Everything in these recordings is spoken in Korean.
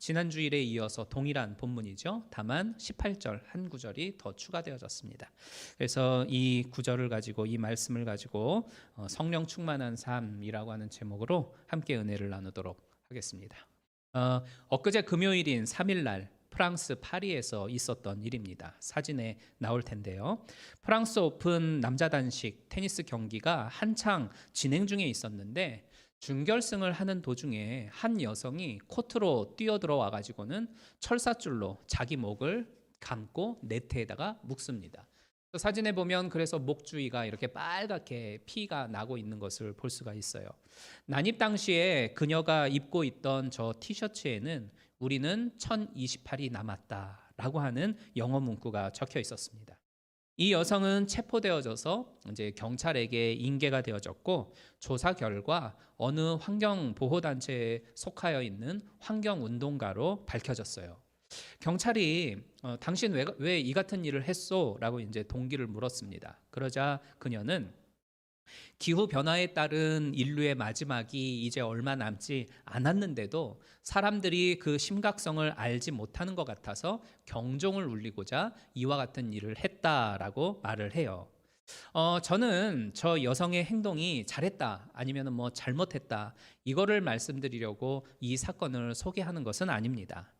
지난 주일에 이어서 동일한 본문이죠. 다만 18절 한 구절이 더 추가되어졌습니다. 그래서 이 구절을 가지고 이 말씀을 가지고 성령 충만한 삶이라고 하는 제목으로 함께 은혜를 나누도록 하겠습니다. 엊그제 금요일인 3일날 프랑스 파리에서 있었던 일입니다. 사진에 나올 텐데요. 프랑스 오픈 남자 단식 테니스 경기가 한창 진행 중에 있었는데 준결승을 하는 도중에 한 여성이 코트로 뛰어들어와 가지고는 철사줄로 자기 목을 감고 네트에다가 묶습니다. 사진에 보면 그래서 목 주위가 이렇게 빨갛게 피가 나고 있는 것을 볼 수가 있어요. 난입 당시에 그녀가 입고 있던 저 티셔츠에는 우리는 1028이 남았다라고 하는 영어 문구가 적혀 있었습니다. 이 여성은 체포되어져서 이제 경찰에게 인계가 되어졌고 조사 결과 어느 환경보호단체에 속하여 있는 환경운동가로 밝혀졌어요. 경찰이 당신 왜 이 같은 일을 했소? 라고 이제 동기를 물었습니다. 그러자 그녀는 기후 변화에 따른 인류의 마지막이 이제 얼마 남지 않았는데도 사람들이 그 심각성을 알지 못하는 것 같아서 경종을 울리고자 이와 같은 일을 했다라고 말을 해요. 저는 저 여성의 행동이 잘했다 아니면 뭐 잘못했다 이거를 말씀드리려고 이 사건을 소개하는 것은 아닙니다.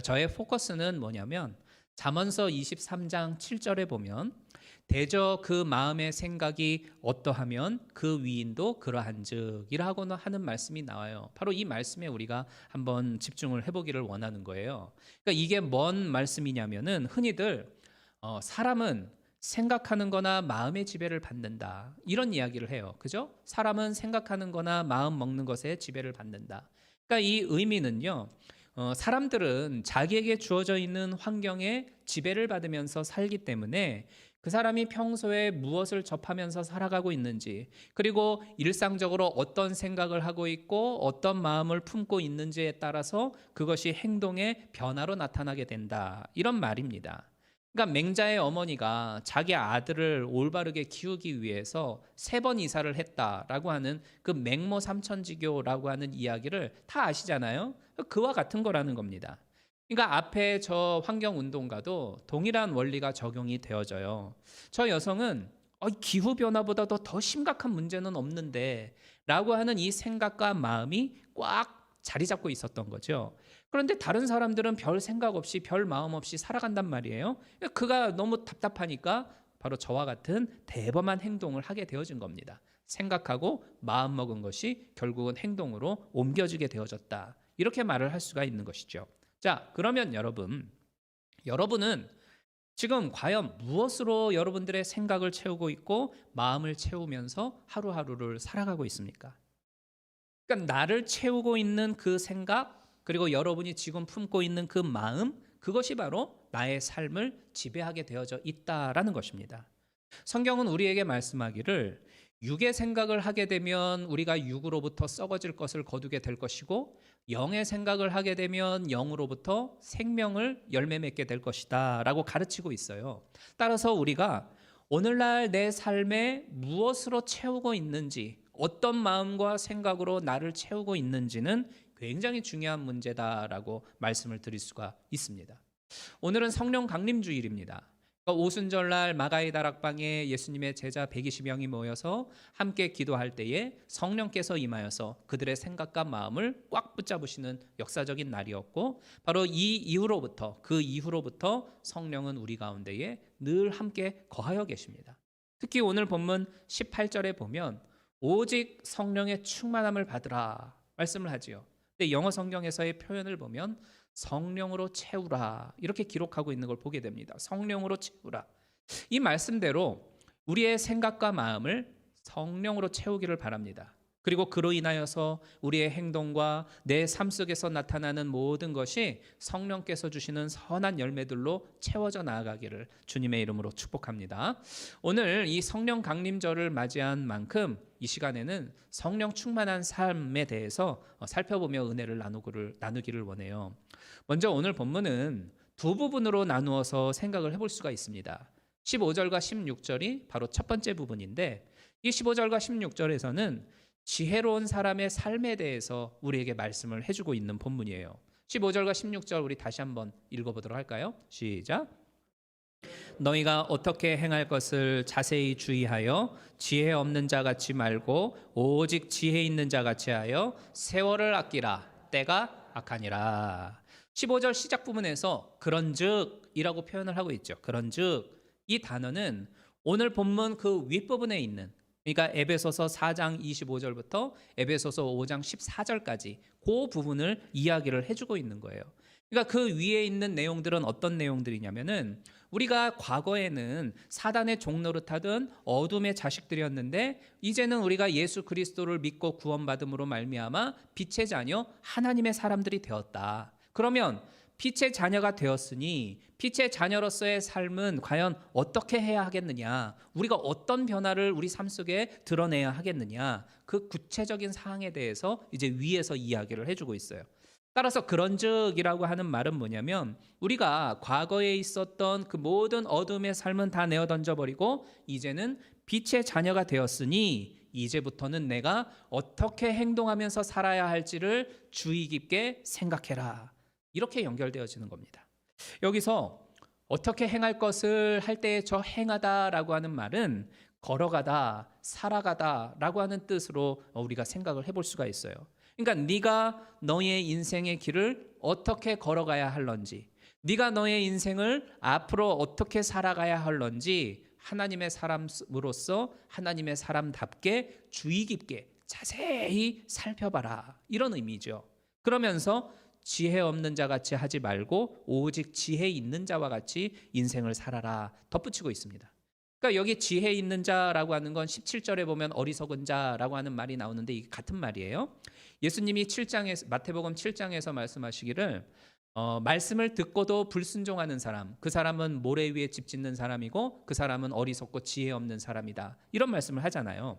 저의 포커스는 뭐냐면 잠언서 23장 7절에 보면 대저 그 마음의 생각이 어떠하면 그 위인도 그러한즉 이라고 하는 말씀이 나와요. 바로 이 말씀에 우리가 한번 집중을 해보기를 원하는 거예요. 그러니까 이게 뭔 말씀이냐면은 흔히들 사람은 생각하는 거나 마음의 지배를 받는다 이런 이야기를 해요. 그죠? 사람은 생각하는 거나 마음 먹는 것에 지배를 받는다. 그러니까 이 의미는요. 사람들은 자기에게 주어져 있는 환경에 지배를 받으면서 살기 때문에 그 사람이 평소에 무엇을 접하면서 살아가고 있는지, 그리고 일상적으로 어떤 생각을 하고 있고 어떤 마음을 품고 있는지에 따라서 그것이 행동의 변화로 나타나게 된다. 이런 말입니다. 그러니까 맹자의 어머니가 자기 아들을 올바르게 키우기 위해서 3번 이사를 했다라고 하는 그 맹모 삼천지교라고 하는 이야기를 다 아시잖아요. 그와 같은 거라는 겁니다. 그러니까 앞에 저 환경운동가도 동일한 원리가 적용이 되어져요. 저 여성은 기후변화보다도 더 심각한 문제는 없는데 라고 하는 이 생각과 마음이 꽉 자리 잡고 있었던 거죠. 그런데 다른 사람들은 별 생각 없이 별 마음 없이 살아간단 말이에요. 그가 너무 답답하니까 바로 저와 같은 대범한 행동을 하게 되어진 겁니다. 생각하고 마음 먹은 것이 결국은 행동으로 옮겨지게 되어졌다. 이렇게 말을 할 수가 있는 것이죠. 자, 그러면 여러분은 지금 과연 무엇으로 여러분들의 생각을 채우고 있고 마음을 채우면서 하루하루를 살아가고 있습니까? 그러니까 나를 채우고 있는 그 생각, 그리고 여러분이 지금 품고 있는 그 마음, 그것이 바로 나의 삶을 지배하게 되어져 있다라는 것입니다. 성경은 우리에게 말씀하기를 육의 생각을 하게 되면 우리가 육으로부터 썩어질 것을 거두게 될 것이고 영의 생각을 하게 되면 영으로부터 생명을 열매 맺게 될 것이다 라고 가르치고 있어요. 따라서 우리가 오늘날 내 삶에 무엇으로 채우고 있는지, 어떤 마음과 생각으로 나를 채우고 있는지는 굉장히 중요한 문제다라고 말씀을 드릴 수가 있습니다. 오늘은 성령 강림 주일입니다. 오순절날 마가의 다락방에 예수님의 제자 120명이 모여서 함께 기도할 때에 성령께서 임하여서 그들의 생각과 마음을 꽉 붙잡으시는 역사적인 날이었고, 바로 그 이후로부터 성령은 우리 가운데에 늘 함께 거하여 계십니다. 특히 오늘 본문 18절에 보면 오직 성령의 충만함을 받으라 말씀을 하지요. 근데 영어 성경에서의 표현을 보면 성령으로 채우라 이렇게 기록하고 있는 걸 보게 됩니다. 성령으로 채우라. 이 말씀대로 우리의 생각과 마음을 성령으로 채우기를 바랍니다. 그리고 그로 인하여서 우리의 행동과 내 삶 속에서 나타나는 모든 것이 성령께서 주시는 선한 열매들로 채워져 나아가기를 주님의 이름으로 축복합니다. 오늘 이 성령 강림절을 맞이한 만큼 이 시간에는 성령 충만한 삶에 대해서 살펴보며 은혜를 나누기를 원해요. 먼저 오늘 본문은 두 부분으로 나누어서 생각을 해볼 수가 있습니다. 15절과 16절이 바로 첫 번째 부분인데, 이 15절과 16절에서는 지혜로운 사람의 삶에 대해서 우리에게 말씀을 해주고 있는 본문이에요. 15절과 16절 우리 다시 한번 읽어보도록 할까요? 시작. 너희가 어떻게 행할 것을 자세히 주의하여 지혜 없는 자 같이 말고 오직 지혜 있는 자 같이 하여 세월을 아끼라. 때가 악하니라. 15절 시작 부분에서 그런즉이라고 표현을 하고 있죠. 그런즉 이 단어는 오늘 본문 그 윗부분에 있는, 그러니까 에베소서 4장 25절부터 에베소서 5장 14절까지 그 부분을 이야기를 해주고 있는 거예요. 그러니까 그 위에 있는 내용들은 어떤 내용들이냐면은 우리가 과거에는 사단의 종노릇하던 어둠의 자식들이었는데 이제는 우리가 예수 그리스도를 믿고 구원받음으로 말미암아 빛의 자녀 하나님의 사람들이 되었다. 그러면 빛의 자녀가 되었으니 빛의 자녀로서의 삶은 과연 어떻게 해야 하겠느냐, 우리가 어떤 변화를 우리 삶 속에 드러내야 하겠느냐, 그 구체적인 사항에 대해서 이제 위에서 이야기를 해주고 있어요. 따라서 그런즉이라고 하는 말은 뭐냐면 우리가 과거에 있었던 그 모든 어둠의 삶은 다 내어 던져버리고 이제는 빛의 자녀가 되었으니 이제부터는 내가 어떻게 행동하면서 살아야 할지를 주의 깊게 생각해라. 이렇게 연결되어지는 겁니다. 여기서 어떻게 행할 것을 할 때의 저 행하다라고 하는 말은 걸어가다, 살아가다라고 하는 뜻으로 우리가 생각을 해볼 수가 있어요. 그러니까 네가 너의 인생의 길을 어떻게 걸어가야 할런지, 네가 너의 인생을 앞으로 어떻게 살아가야 할런지 하나님의 사람으로서 하나님의 사람답게 주의 깊게 자세히 살펴봐라. 이런 의미죠. 그러면서 지혜 없는 자 같이 하지 말고 오직 지혜 있는 자와 같이 인생을 살아라 덧붙이고 있습니다. 그러니까 여기 지혜 있는 자라고 하는 건 17절에 보면 어리석은 자라고 하는 말이 나오는데 이게 같은 말이에요. 예수님이 7장에서 마태복음 7장에서 말씀하시기를 말씀을 듣고도 불순종하는 사람, 그 사람은 모래 위에 집 짓는 사람이고 그 사람은 어리석고 지혜 없는 사람이다. 이런 말씀을 하잖아요.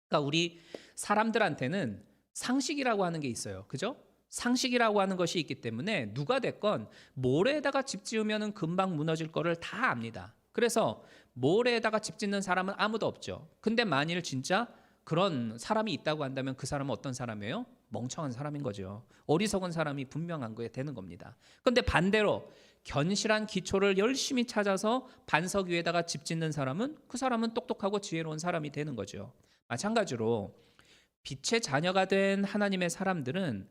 그러니까 우리 사람들한테는 상식이라고 하는 게 있어요. 그죠? 상식이라고 하는 것이 있기 때문에 누가 됐건 모래에다가 집 지으면 금방 무너질 거를 다 압니다. 그래서 모래에다가 집 짓는 사람은 아무도 없죠. 근데 만일 진짜 그런 사람이 있다고 한다면 그 사람은 어떤 사람이에요? 멍청한 사람인 거죠. 어리석은 사람이 분명한 거에 되는 겁니다. 그런데 반대로 견실한 기초를 열심히 찾아서 반석 위에다가 집 짓는 사람은 그 사람은 똑똑하고 지혜로운 사람이 되는 거죠. 마찬가지로 빛의 자녀가 된 하나님의 사람들은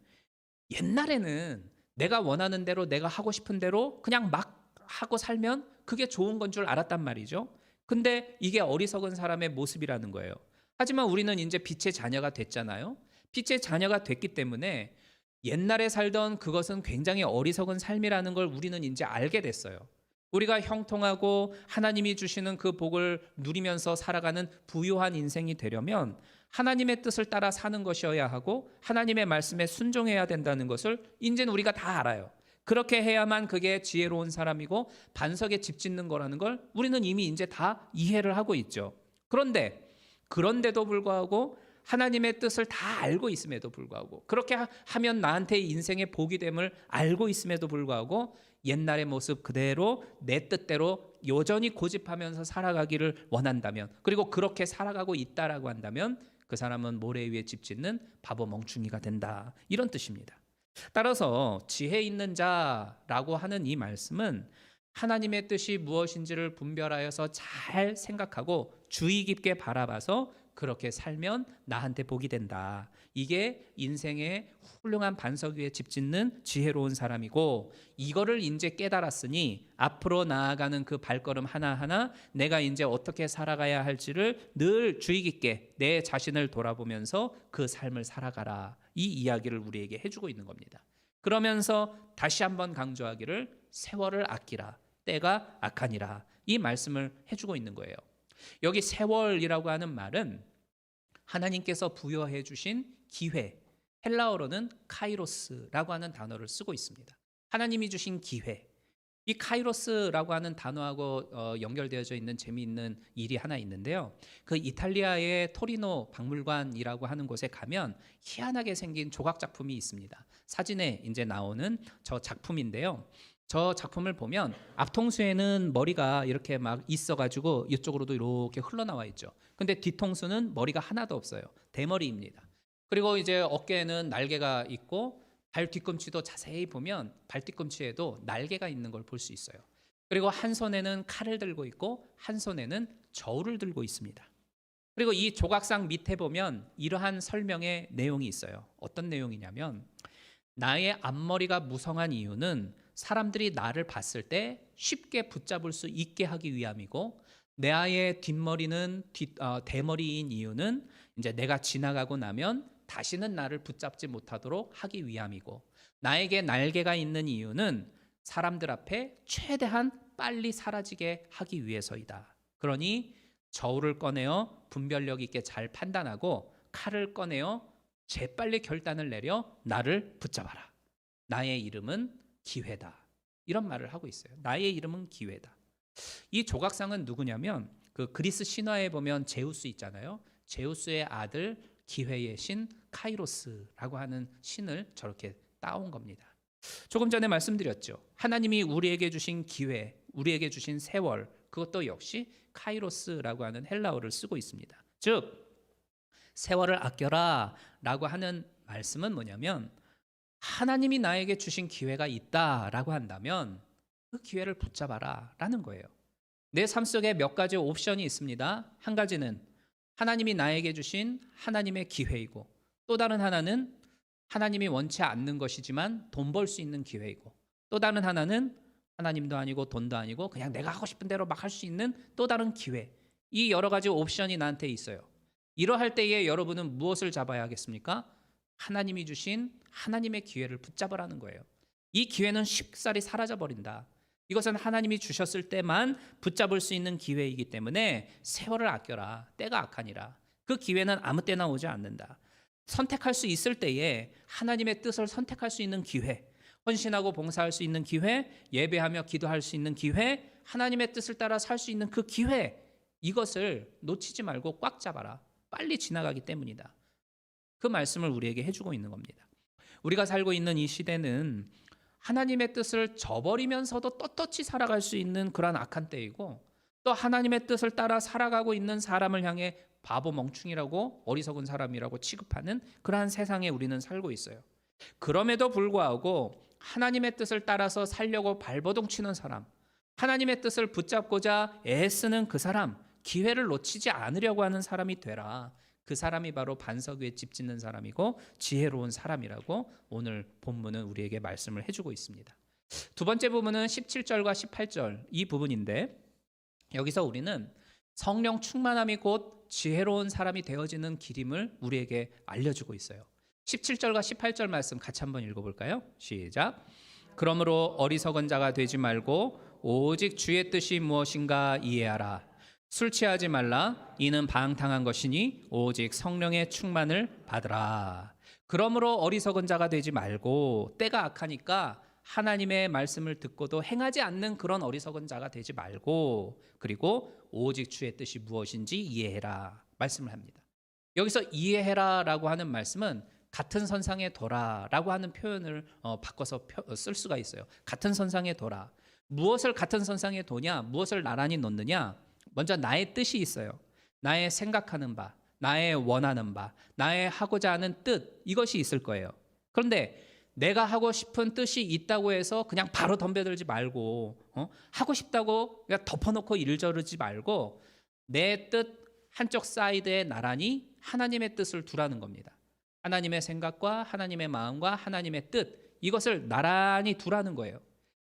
옛날에는 내가 원하는 대로 내가 하고 싶은 대로 그냥 막 하고 살면 그게 좋은 건 줄 알았단 말이죠. 근데 이게 어리석은 사람의 모습이라는 거예요. 하지만 우리는 이제 빛의 자녀가 됐잖아요. 빛의 자녀가 됐기 때문에 옛날에 살던 그것은 굉장히 어리석은 삶이라는 걸 우리는 이제 알게 됐어요. 우리가 형통하고 하나님이 주시는 그 복을 누리면서 살아가는 부유한 인생이 되려면 하나님의 뜻을 따라 사는 것이어야 하고 하나님의 말씀에 순종해야 된다는 것을 이제는 우리가 다 알아요. 그렇게 해야만 그게 지혜로운 사람이고 반석에 집 짓는 거라는 걸 우리는 이미 이제 다 이해를 하고 있죠. 그런데도 불구하고 하나님의 뜻을 다 알고 있음에도 불구하고 그렇게 하면 나한테 인생의 복이 됨을 알고 있음에도 불구하고 옛날의 모습 그대로 내 뜻대로 여전히 고집하면서 살아가기를 원한다면, 그리고 그렇게 살아가고 있다라고 한다면 그 사람은 모래 위에 집 짓는 바보 멍충이가 된다. 이런 뜻입니다. 따라서 지혜 있는 자라고 하는 이 말씀은 하나님의 뜻이 무엇인지를 분별하여서 잘 생각하고 주의 깊게 바라봐서 그렇게 살면 나한테 복이 된다. 이게 인생의 훌륭한 반석 위에 집 짓는 지혜로운 사람이고, 이거를 이제 깨달았으니 앞으로 나아가는 그 발걸음 하나하나 내가 이제 어떻게 살아가야 할지를 늘 주의 깊게 내 자신을 돌아보면서 그 삶을 살아가라. 이 이야기를 우리에게 해주고 있는 겁니다. 그러면서 다시 한번 강조하기를 세월을 아끼라. 때가 악하니라. 이 말씀을 해주고 있는 거예요. 여기 세월이라고 하는 말은 하나님께서 부여해 주신 기회, 헬라어로는 카이로스라고 하는 단어를 쓰고 있습니다. 하나님이 주신 기회. 이 카이로스라고 하는 단어하고 연결되어져 있는 재미있는 일이 하나 있는데요. 그 이탈리아의 토리노 박물관이라고 하는 곳에 가면 희한하게 생긴 조각 작품이 있습니다. 사진에 이제 나오는 저 작품인데요. 저 작품을 보면 앞통수에는 머리가 이렇게 막 있어가지고 이쪽으로도 이렇게 흘러나와 있죠. 근데 뒤통수는 머리가 하나도 없어요. 대머리입니다. 그리고 이제 어깨에는 날개가 있고 발 뒤꿈치도 자세히 보면 발 뒤꿈치에도 날개가 있는 걸 볼 수 있어요. 그리고 한 손에는 칼을 들고 있고 한 손에는 저울을 들고 있습니다. 그리고 이 조각상 밑에 보면 이러한 설명의 내용이 있어요. 어떤 내용이냐면 나의 앞머리가 무성한 이유는 사람들이 나를 봤을 때 쉽게 붙잡을 수 있게 하기 위함이고 나의 뒷머리는 대머리인 이유는 이제 내가 지나가고 나면 다시는 나를 붙잡지 못하도록 하기 위함이고 나에게 날개가 있는 이유는 사람들 앞에 최대한 빨리 사라지게 하기 위해서이다. 그러니 저울을 꺼내어 분별력 있게 잘 판단하고 칼을 꺼내어 재빨리 결단을 내려 나를 붙잡아라. 나의 이름은 기회다. 이런 말을 하고 있어요. 나의 이름은 기회다. 이 조각상은 누구냐면 그 그리스 신화에 보면 제우스 있잖아요. 제우스의 아들 기회의 신 카이로스라고 하는 신을 저렇게 따온 겁니다. 조금 전에 말씀드렸죠. 하나님이 우리에게 주신 기회, 우리에게 주신 세월, 그것도 역시 카이로스라고 하는 헬라어를 쓰고 있습니다. 즉 세월을 아껴라 라고 하는 말씀은 뭐냐면 하나님이 나에게 주신 기회가 있다라고 한다면 그 기회를 붙잡아라 라는 거예요. 내 삶 속에 몇 가지 옵션이 있습니다. 한 가지는 하나님이 나에게 주신 하나님의 기회이고 또 다른 하나는 하나님이 원치 않는 것이지만 돈 벌 수 있는 기회이고 또 다른 하나는 하나님도 아니고 돈도 아니고 그냥 내가 하고 싶은 대로 막 할 수 있는 또 다른 기회. 이 여러 가지 옵션이 나한테 있어요. 이러할 때에 여러분은 무엇을 잡아야 하겠습니까? 하나님이 주신 하나님의 기회를 붙잡으라는 거예요. 이 기회는 쉽사리 사라져버린다. 이것은 하나님이 주셨을 때만 붙잡을 수 있는 기회이기 때문에 세월을 아껴라. 때가 악하니라. 그 기회는 아무 때나 오지 않는다. 선택할 수 있을 때에 하나님의 뜻을 선택할 수 있는 기회, 헌신하고 봉사할 수 있는 기회, 예배하며 기도할 수 있는 기회, 하나님의 뜻을 따라 살 수 있는 그 기회, 이것을 놓치지 말고 꽉 잡아라. 빨리 지나가기 때문이다. 그 말씀을 우리에게 해주고 있는 겁니다. 우리가 살고 있는 이 시대는 하나님의 뜻을 저버리면서도 떳떳이 살아갈 수 있는 그런 악한 때이고 또 하나님의 뜻을 따라 살아가고 있는 사람을 향해 바보 멍충이라고 어리석은 사람이라고 취급하는 그러한 세상에 우리는 살고 있어요. 그럼에도 불구하고 하나님의 뜻을 따라서 살려고 발버둥 치는 사람, 하나님의 뜻을 붙잡고자 애쓰는 그 사람, 기회를 놓치지 않으려고 하는 사람이 되라. 그 사람이 바로 반석 위에 집 짓는 사람이고 지혜로운 사람이라고 오늘 본문은 우리에게 말씀을 해주고 있습니다. 두 번째 부분은 17절과 18절 이 부분인데 여기서 우리는 성령 충만함이 곧 지혜로운 사람이 되어지는 길임을 우리에게 알려주고 있어요. 17절과 18절 말씀 같이 한번 읽어볼까요? 시작. 그러므로 어리석은 자가 되지 말고 오직 주의 뜻이 무엇인가 이해하라. 술 취하지 말라. 이는 방탕한 것이니 오직 성령의 충만을 받으라. 그러므로 어리석은 자가 되지 말고 때가 악하니까 하나님의 말씀을 듣고도 행하지 않는 그런 어리석은 자가 되지 말고 그리고 오직 주의 뜻이 무엇인지 이해해라 말씀을 합니다. 여기서 이해해라라고 하는 말씀은 같은 선상에 둬라라고 하는 표현을 바꿔서 쓸 수가 있어요. 같은 선상에 둬라. 무엇을 같은 선상에 둬냐? 무엇을 나란히 놓느냐? 먼저 나의 뜻이 있어요. 나의 생각하는 바, 나의 원하는 바, 나의 하고자 하는 뜻 이것이 있을 거예요. 그런데 내가 하고 싶은 뜻이 있다고 해서 그냥 바로 덤벼들지 말고 하고 싶다고 그냥 덮어놓고 일 저르지 말고 내 뜻 한쪽 사이드에 나란히 하나님의 뜻을 두라는 겁니다. 하나님의 생각과 하나님의 마음과 하나님의 뜻 이것을 나란히 두라는 거예요.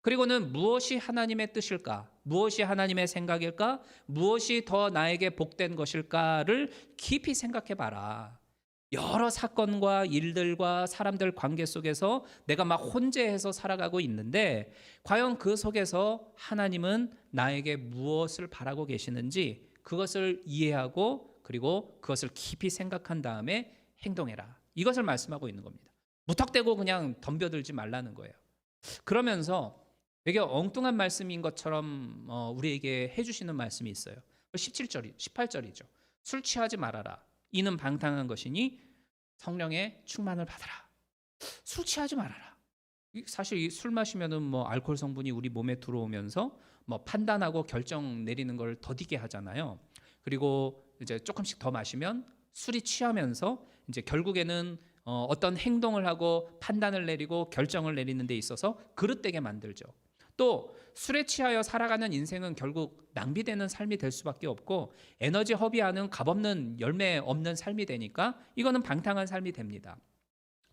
그리고는 무엇이 하나님의 뜻일까? 무엇이 하나님의 생각일까? 무엇이 더 나에게 복된 것일까를 깊이 생각해 봐라. 여러 사건과 일들과 사람들 관계 속에서 내가 막 혼재해서 살아가고 있는데 과연 그 속에서 하나님은 나에게 무엇을 바라고 계시는지 그것을 이해하고 그리고 그것을 깊이 생각한 다음에 행동해라. 이것을 말씀하고 있는 겁니다. 무턱대고 그냥 덤벼들지 말라는 거예요. 그러면서 되게 엉뚱한 말씀인 것처럼 우리에게 해주시는 말씀이 있어요. 17절이, 18절이죠. 술 취하지 말아라. 이는 방탕한 것이니 성령의 충만을 받아라. 술 취하지 말아라. 사실 술 마시면은 알코올 성분이 우리 몸에 들어오면서 판단하고 결정 내리는 걸 더디게 하잖아요. 그리고 이제 조금씩 더 마시면 술이 취하면서 이제 결국에는 어떤 행동을 하고 판단을 내리고 결정을 내리는 데 있어서 그릇되게 만들죠. 또 술에 취하여 살아가는 인생은 결국 낭비되는 삶이 될 수밖에 없고 에너지 허비하는 값없는 열매 없는 삶이 되니까 이거는 방탕한 삶이 됩니다.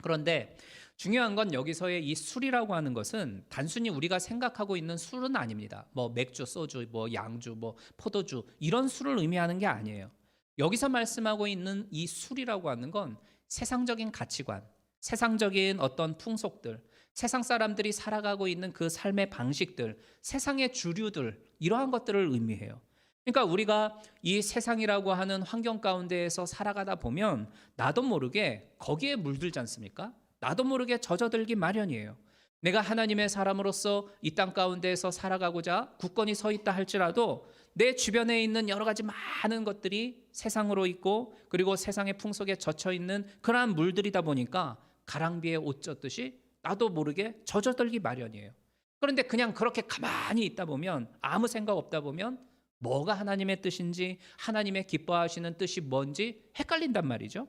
그런데 중요한 건 여기서의 이 술이라고 하는 것은 단순히 우리가 생각하고 있는 술은 아닙니다. 뭐 맥주, 소주, 뭐 양주, 뭐 포도주 이런 술을 의미하는 게 아니에요. 여기서 말씀하고 있는 이 술이라고 하는 건 세상적인 가치관, 세상적인 어떤 풍속들, 세상 사람들이 살아가고 있는 그 삶의 방식들, 세상의 주류들 이러한 것들을 의미해요. 그러니까 우리가 이 세상이라고 하는 환경 가운데에서 살아가다 보면 나도 모르게 거기에 물들지 않습니까? 나도 모르게 젖어들기 마련이에요. 내가 하나님의 사람으로서 이 땅 가운데에서 살아가고자 굳건히 서 있다 할지라도 내 주변에 있는 여러 가지 많은 것들이 세상으로 있고 그리고 세상의 풍속에 젖혀 있는 그러한 물들이다 보니까 가랑비에 옷 젖듯이 나도 모르게 젖어들기 마련이에요. 그런데 그냥 그렇게 가만히 있다 보면 아무 생각 없다 보면 뭐가 하나님의 뜻인지 하나님의 기뻐하시는 뜻이 뭔지 헷갈린단 말이죠.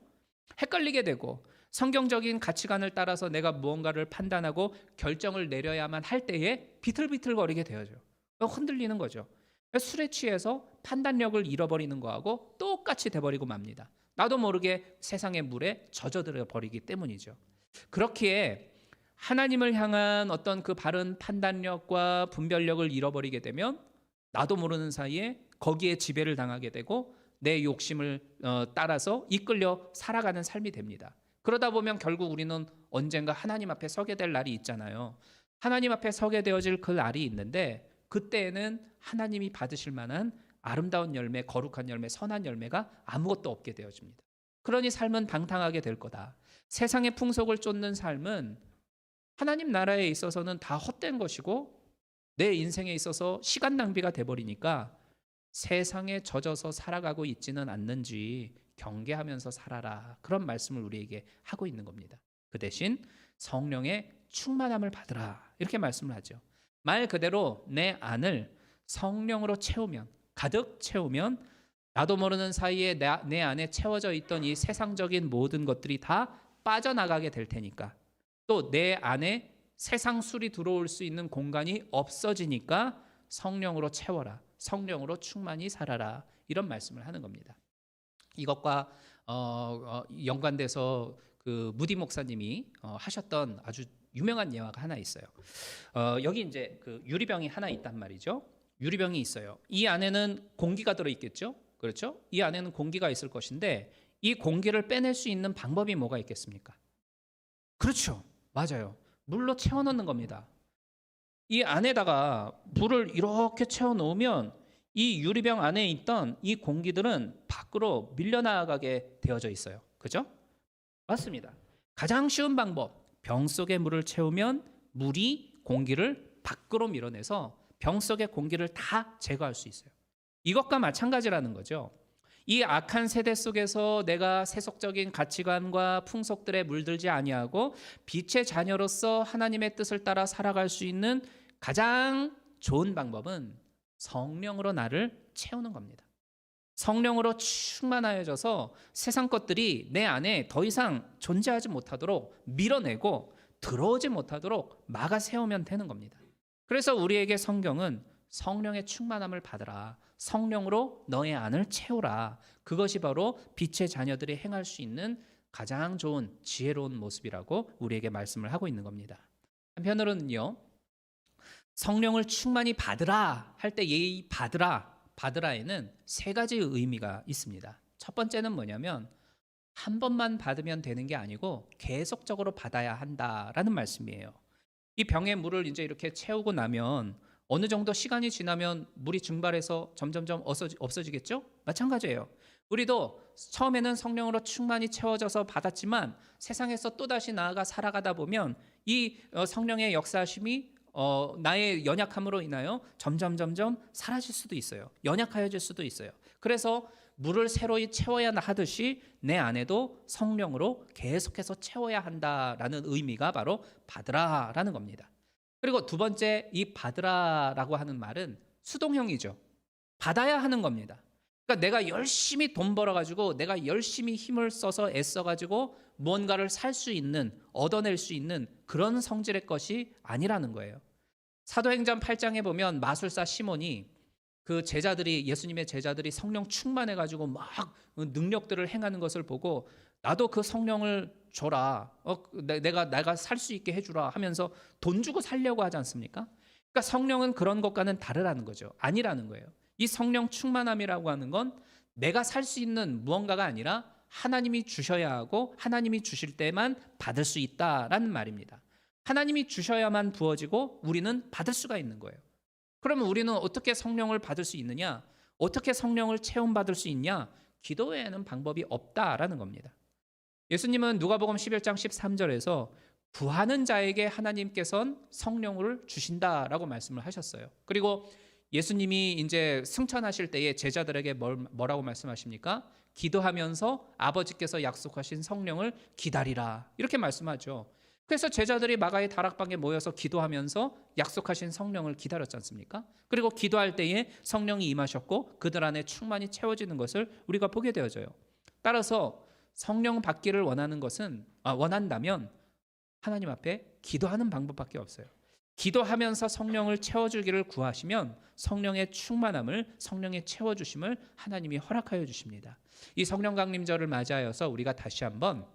헷갈리게 되고 성경적인 가치관을 따라서 내가 무언가를 판단하고 결정을 내려야만 할 때에 비틀비틀거리게 되어져. 흔들리는 거죠. 술에 취해서 판단력을 잃어버리는 거하고 똑같이 돼버리고 맙니다. 나도 모르게 세상의 물에 젖어들어 버리기 때문이죠. 그렇기에 하나님을 향한 어떤 그 바른 판단력과 분별력을 잃어버리게 되면 나도 모르는 사이에 거기에 지배를 당하게 되고 내 욕심을 따라서 이끌려 살아가는 삶이 됩니다. 그러다 보면 결국 우리는 언젠가 하나님 앞에 서게 될 날이 있잖아요. 하나님 앞에 서게 되어질 그 날이 있는데 그때에는 하나님이 받으실 만한 아름다운 열매, 거룩한 열매, 선한 열매가 아무것도 없게 되어집니다. 그러니 삶은 방탕하게 될 거다. 세상의 풍속을 쫓는 삶은 하나님 나라에 있어서는 다 헛된 것이고 내 인생에 있어서 시간 낭비가 돼버리니까 세상에 젖어서 살아가고 있지는 않는지 경계하면서 살아라. 그런 말씀을 우리에게 하고 있는 겁니다. 그 대신 성령의 충만함을 받으라. 이렇게 말씀을 하죠. 말 그대로 내 안을 성령으로 채우면, 가득 채우면 나도 모르는 사이에 내 안에 채워져 있던 이 세상적인 모든 것들이 다 빠져나가게 될 테니까 또 내 안에 세상 술이 들어올 수 있는 공간이 없어지니까 성령으로 채워라. 성령으로 충만히 살아라. 이런 말씀을 하는 겁니다. 이것과 연관돼서 그 무디 목사님이 하셨던 아주 유명한 예화가 하나 있어요. 여기 이제 그 유리병이 하나 있단 말이죠. 유리병이 있어요. 이 안에는 공기가 들어 있겠죠. 그렇죠? 이 안에는 공기가 있을 것인데 이 공기를 빼낼 수 있는 방법이 뭐가 있겠습니까? 그렇죠. 맞아요. 물로 채워 넣는 겁니다. 이 안에다가 물을 이렇게 채워 놓으면 이 유리병 안에 있던 이 공기들은 밖으로 밀려나가게 되어져 있어요. 그죠? 맞습니다. 가장 쉬운 방법. 병 속에 물을 채우면 물이 공기를 밖으로 밀어내서 병 속의 공기를 다 제거할 수 있어요. 이것과 마찬가지라는 거죠. 이 악한 세대 속에서 내가 세속적인 가치관과 풍속들에 물들지 아니하고 빛의 자녀로서 하나님의 뜻을 따라 살아갈 수 있는 가장 좋은 방법은 성령으로 나를 채우는 겁니다. 성령으로 충만하여져서 세상 것들이 내 안에 더 이상 존재하지 못하도록 밀어내고 들어오지 못하도록 막아 세우면 되는 겁니다. 그래서 우리에게 성경은 성령의 충만함을 받으라. 성령으로 너의 안을 채우라. 그것이 바로 빛의 자녀들이 행할 수 있는 가장 좋은 지혜로운 모습이라고 우리에게 말씀을 하고 있는 겁니다. 한편으로는요. 성령을 충만히 받으라 할 때 이 받으라에는 세 가지 의미가 있습니다. 첫 번째는 뭐냐면 한 번만 받으면 되는 게 아니고 계속적으로 받아야 한다라는 말씀이에요. 이 병에 물을 이제 이렇게 채우고 나면 어느 정도 시간이 지나면 물이 증발해서 점점점 없어지겠죠? 마찬가지예요. 우리도 처음에는 성령으로 충만히 채워져서 받았지만 세상에서 또다시 나아가 살아가다 보면 이 성령의 역사하심이 나의 연약함으로 인하여 점점 사라질 수도 있어요. 연약하여질 수도 있어요. 그래서 물을 새로이 채워야 하듯이 내 안에도 성령으로 계속해서 채워야 한다라는 의미가 바로 받으라라는 겁니다. 그리고 두 번째 이 받으라라고 하는 말은 수동형이죠. 받아야 하는 겁니다. 그러니까 내가 열심히 돈 벌어가지고 내가 열심히 힘을 써서 애써가지고 무언가를 살 수 있는, 얻어낼 수 있는 그런 성질의 것이 아니라는 거예요. 사도행전 8장에 보면 마술사 시몬이 그 제자들이, 예수님의 제자들이 성령 충만해가지고 막 능력들을 행하는 것을 보고 나도 그 성령을 줘라, 내가 살 수 있게 해주라 하면서 돈 주고 살려고 하지 않습니까? 그러니까 성령은 그런 것과는 다르라는 거죠. 아니라는 거예요. 이 성령 충만함이라고 하는 건 내가 살 수 있는 무언가가 아니라 하나님이 주셔야 하고 하나님이 주실 때만 받을 수 있다라는 말입니다. 하나님이 주셔야만 부어지고 우리는 받을 수가 있는 거예요. 그러면 우리는 어떻게 성령을 받을 수 있느냐? 어떻게 성령을 체험받을 수 있냐? 기도 외에는 방법이 없다라는 겁니다. 예수님은 누가복음 11장 13절에서 구하는 자에게 하나님께서는 성령을 주신다라고 말씀을 하셨어요. 그리고 예수님이 이제 승천하실 때에 제자들에게 뭐라고 말씀하십니까? 기도하면서 아버지께서 약속하신 성령을 기다리라, 이렇게 말씀하죠. 그래서 제자들이 마가의 다락방에 모여서 기도하면서 약속하신 성령을 기다렸지 않습니까? 그리고 기도할 때에 성령이 임하셨고 그들 안에 충만히 채워지는 것을 우리가 보게 되어져요. 따라서 성령 받기를 원한다면 하나님 앞에 기도하는 방법밖에 없어요. 기도하면서 성령을 채워주기를 구하시면 성령의 충만함을, 성령의 채워주심을 하나님이 허락하여 주십니다. 이 성령 강림절을 맞이하여서 우리가 다시 한번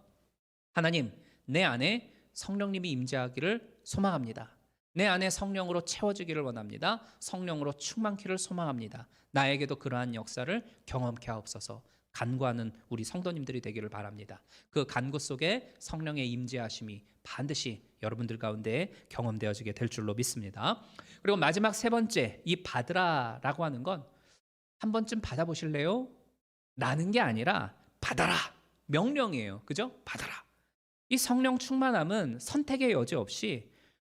하나님, 내 안에 성령님이 임재하기를 소망합니다. 내 안에 성령으로 채워지기를 원합니다. 성령으로 충만키를 소망합니다. 나에게도 그러한 역사를 경험케 하옵소서. 간구하는 우리 성도님들이 되기를 바랍니다. 그 간구 속에 성령의 임재하심이 반드시 여러분들 가운데 경험되어지게 될 줄로 믿습니다. 그리고 마지막 세 번째, 이 받으라라고 하는 건 한 번쯤 받아보실래요? 라는 게 아니라 받아라, 명령이에요. 그죠? 받아라. 이 성령 충만함은 선택의 여지 없이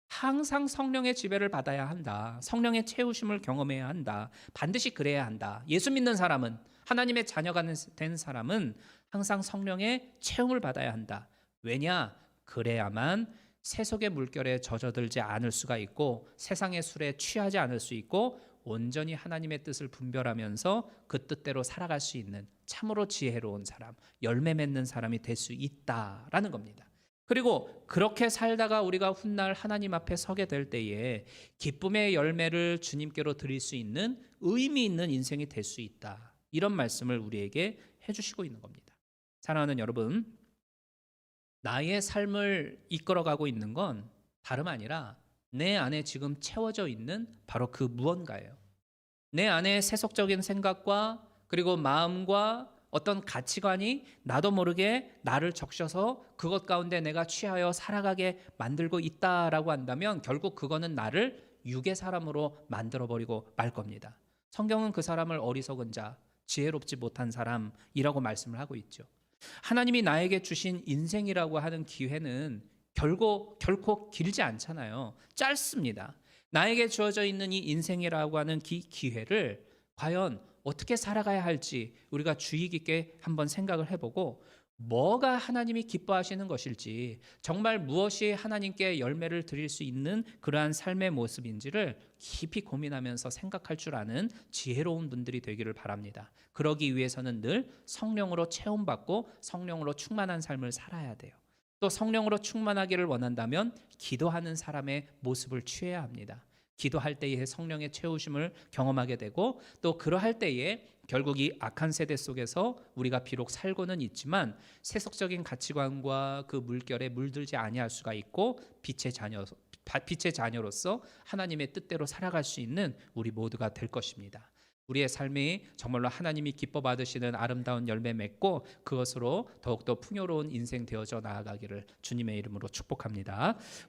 항상 성령의 지배를 받아야 한다. 성령의 채우심을 경험해야 한다. 반드시 그래야 한다. 예수 믿는 사람은, 하나님의 자녀가 된 사람은 항상 성령의 채움을 받아야 한다. 왜냐? 그래야만 세속의 물결에 젖어들지 않을 수가 있고 세상의 술에 취하지 않을 수 있고 온전히 하나님의 뜻을 분별하면서 그 뜻대로 살아갈 수 있는 참으로 지혜로운 사람, 열매 맺는 사람이 될 수 있다라는 겁니다. 그리고 그렇게 살다가 우리가 훗날 하나님 앞에 서게 될 때에 기쁨의 열매를 주님께로 드릴 수 있는 의미 있는 인생이 될 수 있다. 이런 말씀을 우리에게 해주시고 있는 겁니다. 사랑하는 여러분, 나의 삶을 이끌어가고 있는 건 다름 아니라 내 안에 지금 채워져 있는 바로 그 무언가예요. 내 안에 세속적인 생각과 그리고 마음과 어떤 가치관이 나도 모르게 나를 적셔서 그것 가운데 내가 취하여 살아가게 만들고 있다라고 한다면 결국 그거는 나를 육의 사람으로 만들어버리고 말 겁니다. 성경은 그 사람을 어리석은 자, 지혜롭지 못한 사람이라고 말씀을 하고 있죠. 하나님이 나에게 주신 인생이라고 하는 기회는 결코 길지 않잖아요. 짧습니다. 나에게 주어져 있는 이 인생이라고 하는 기회를 과연 어떻게 살아가야 할지 우리가 주의 깊게 한번 생각을 해보고 뭐가 하나님이 기뻐하시는 것일지, 정말 무엇이 하나님께 열매를 드릴 수 있는 그러한 삶의 모습인지를 깊이 고민하면서 생각할 줄 아는 지혜로운 분들이 되기를 바랍니다. 그러기 위해서는 늘 성령으로 체험받고 성령으로 충만한 삶을 살아야 돼요. 또 성령으로 충만하기를 원한다면 기도하는 사람의 모습을 취해야 합니다. 기도할 때에 성령의 채우심을 경험하게 되고 또 그러할 때에 결국 이 악한 세대 속에서 우리가 비록 살고는 있지만 세속적인 가치관과 그 물결에 물들지 아니할 수가 있고 빛의 자녀로서 하나님의 뜻대로 살아갈 수 있는 우리 모두가 될 것입니다. 우리의 삶이 정말로 하나님이 기뻐 받으시는 아름다운 열매 맺고 그것으로 더욱더 풍요로운 인생 되어져 나아가기를 주님의 이름으로 축복합니다.